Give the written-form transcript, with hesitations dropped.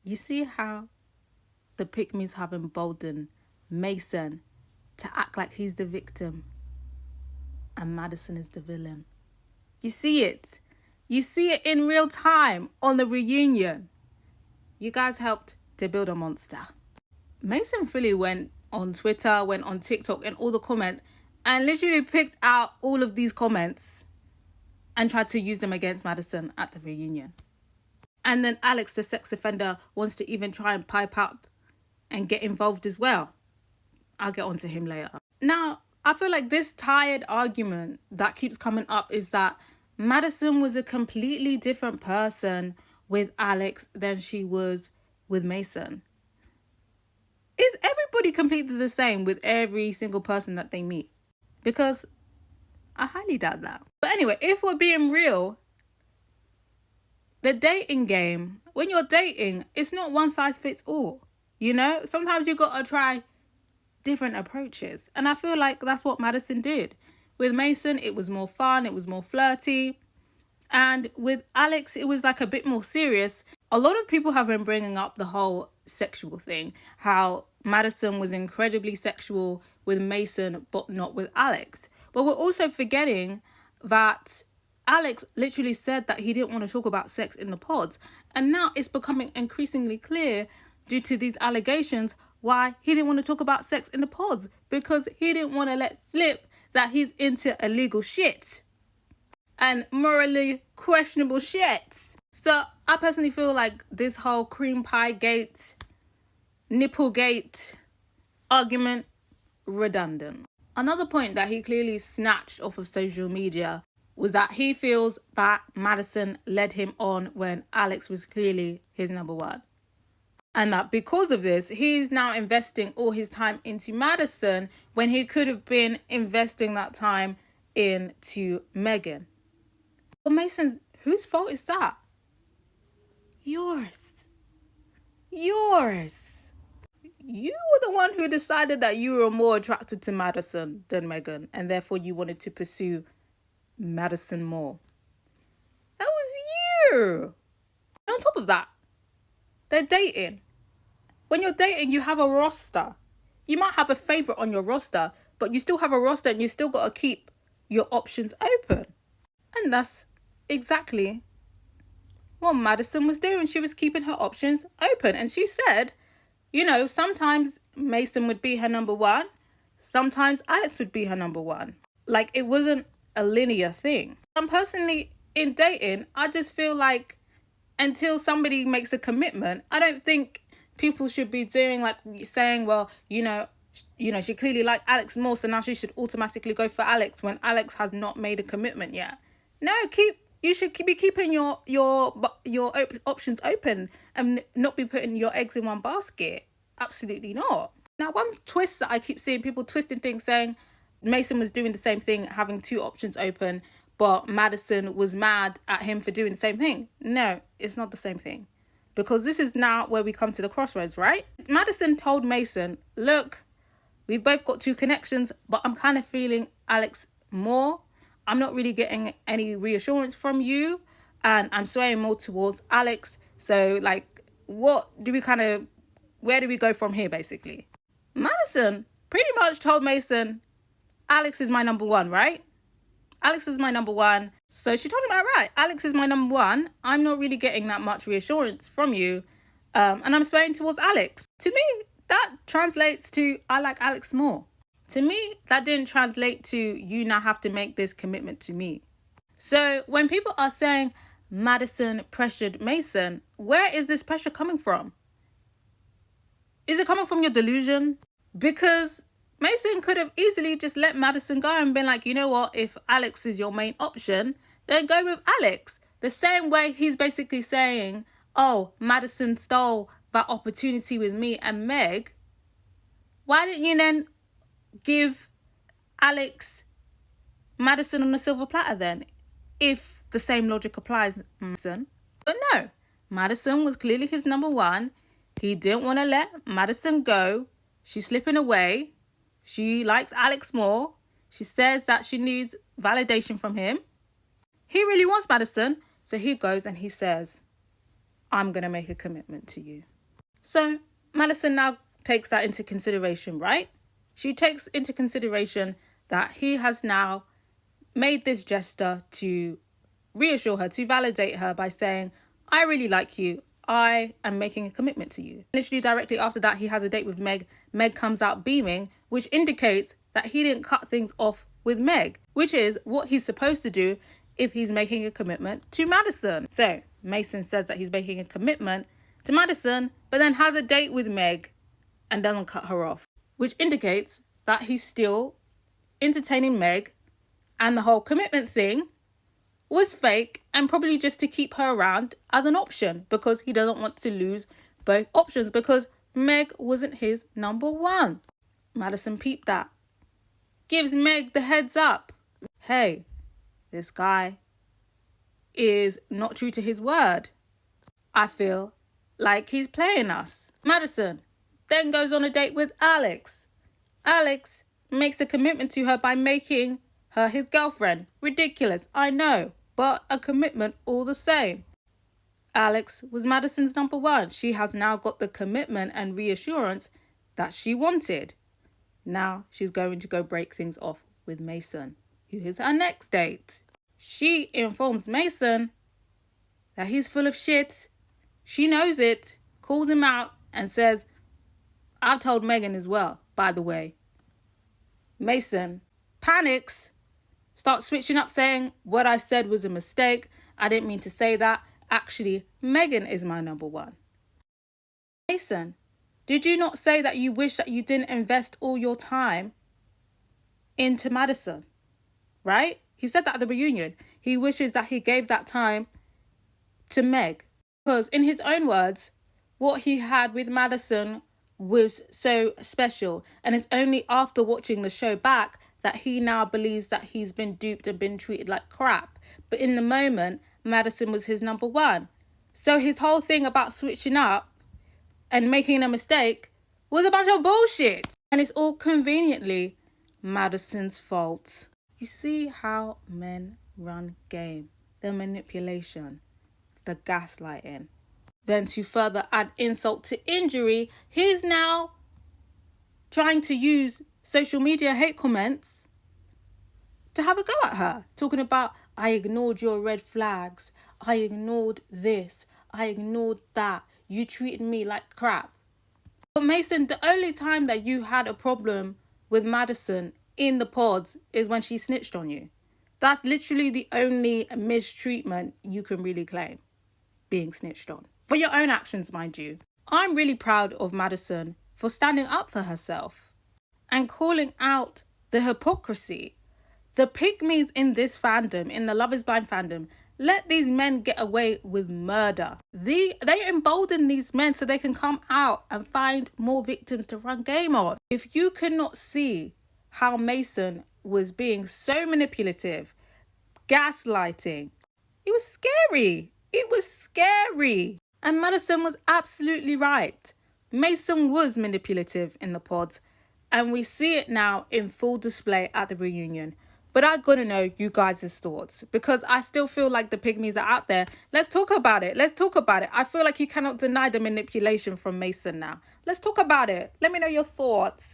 You see how the pygmies have emboldened Mason to act like he's the victim and Madison is the villain. You see it. You see it in real time on the reunion. You guys helped to build a monster. Mason fully went on Twitter, went on TikTok and all the comments and literally picked out all of these comments and tried to use them against Madison at the reunion. And then Alex, the sex offender, wants to even try and pipe up and get involved as well. I'll get onto him later. Now, I feel like this tired argument that keeps coming up is that Madison was a completely different person with Alex than she was with Mason. Is everybody completely the same with every single person that they meet? Because I highly doubt that. But anyway, if we're being real, the dating game, when you're dating, it's not one size fits all. You know, sometimes you got to try different approaches. And I feel like that's what Madison did. With Mason, it was more fun, it was more flirty. And with Alex, it was like a bit more serious. A lot of people have been bringing up the whole sexual thing, how Madison was incredibly sexual with Mason, but not with Alex. But we're also forgetting that Alex literally said that he didn't want to talk about sex in the pods. And now it's becoming increasingly clear due to these allegations why he didn't want to talk about sex in the pods, because he didn't want to let slip that he's into illegal shit and morally questionable shit. So I personally feel like this whole cream pie gate, nipple gate argument, redundant. Another point that he clearly snatched off of social media was that he feels that Madison led him on when Alex was clearly his number one. And that because of this, he's now investing all his time into Madison when he could have been investing that time into Megan. Well, Mason, whose fault is that? Yours. Yours. You were the one who decided that you were more attracted to Madison than Megan, and therefore you wanted to pursue Madison more. That was you. And on top of that, they're dating. When you're dating, you have a roster. You might have a favorite on your roster, but you still have a roster and you still got to keep your options open. And that's exactly what Madison was doing. She was keeping her options open. And she said, you know, sometimes Mason would be her number one. Sometimes Alex would be her number one. Like, it wasn't a linear thing. And personally, in dating, I just feel like until somebody makes a commitment, I don't think people should be doing like saying, well, you know, she clearly liked Alex more, so now she should automatically go for Alex when Alex has not made a commitment yet. No, you should be keeping your options open and not be putting your eggs in one basket. Absolutely not. Now, one twist that I keep seeing people twisting things, saying Mason was doing the same thing, having two options open, but Madison was mad at him for doing the same thing. No, it's not the same thing. Because this is now where we come to the crossroads, right? Madison told Mason, look, we've both got two connections, but I'm kind of feeling Alex more. I'm not really getting any reassurance from you, and I'm swaying more towards Alex. So, like, where do we go from here, basically? Madison pretty much told Mason, Alex is my number one, right? Alex is my number one. So she told him outright, Alex is my number one. I'm not really getting that much reassurance from you. And I'm swaying towards Alex. To me, that translates to I like Alex more. To me, that didn't translate to you now have to make this commitment to me. So when people are saying Madison pressured Mason, where is this pressure coming from? Is it coming from your delusion? Because Mason could have easily just let Madison go and been like, you know what, if Alex is your main option, then go with Alex. The same way he's basically saying, oh, Madison stole that opportunity with me and Meg. Why didn't you then give Alex Madison on a silver platter then? If the same logic applies, Madison. But no, Madison was clearly his number one. He didn't want to let Madison go. She's slipping away. She likes Alex more. She says that she needs validation from him. He really wants Madison. So he goes and he says, I'm going to make a commitment to you. So Madison now takes that into consideration, right? She takes into consideration that he has now made this gesture to reassure her, to validate her by saying, I really like you. I am making a commitment to you. Literally directly after that, he has a date with Meg. Meg comes out beaming, which indicates that he didn't cut things off with Meg, which is what he's supposed to do if he's making a commitment to Madison. So Mason says that he's making a commitment to Madison, but then has a date with Meg and doesn't cut her off, which indicates that he's still entertaining Meg, and the whole commitment thing was fake and probably just to keep her around as an option because he doesn't want to lose both options because Meg wasn't his number one. Madison peeped that. Gives Meg the heads up. Hey, this guy is not true to his word. I feel like he's playing us. Madison then goes on a date with Alex. Alex makes a commitment to her by making her his girlfriend. Ridiculous, I know, but a commitment all the same. Alex was Madison's number one. She has now got the commitment and reassurance that she wanted. Now she's going to go break things off with Mason, who is her next date. She informs Mason that he's full of shit. She knows it, calls him out and says, I've told Megan as well, by the way. Mason panics, starts switching up saying, what I said was a mistake. I didn't mean to say that. Actually, Megan is my number one. Mason, did you not say that you wish that you didn't invest all your time into Madison? Right? He said that at the reunion. He wishes that he gave that time to Meg. Because in his own words, what he had with Madison was so special. And it's only after watching the show back that he now believes that he's been duped and been treated like crap. But in the moment, Madison was his number one. So his whole thing about switching up and making a mistake was a bunch of bullshit. And it's all conveniently Madison's fault. You see how men run game. The manipulation, the gaslighting. Then to further add insult to injury, he's now trying to use social media hate comments to have a go at her. Talking about, I ignored your red flags. I ignored this. I ignored that. You treated me like crap. But Mason, the only time that you had a problem with Madison in the pods is when she snitched on you. That's literally the only mistreatment you can really claim, being snitched on. For your own actions, mind you. I'm really proud of Madison for standing up for herself and calling out the hypocrisy. The pygmies in this fandom, in the Love is Blind fandom, let these men get away with murder. They embolden these men so they can come out and find more victims to run game on. If you could not see how Mason was being so manipulative, gaslighting, it was scary. It was scary. And Madison was absolutely right. Mason was manipulative in the pods, and we see it now in full display at the reunion. But I gotta know you guys' thoughts, because I still feel like the pygmies are out there. Let's talk about it. Let's talk about it. I feel like you cannot deny the manipulation from Mason now. Let's talk about it. Let me know your thoughts.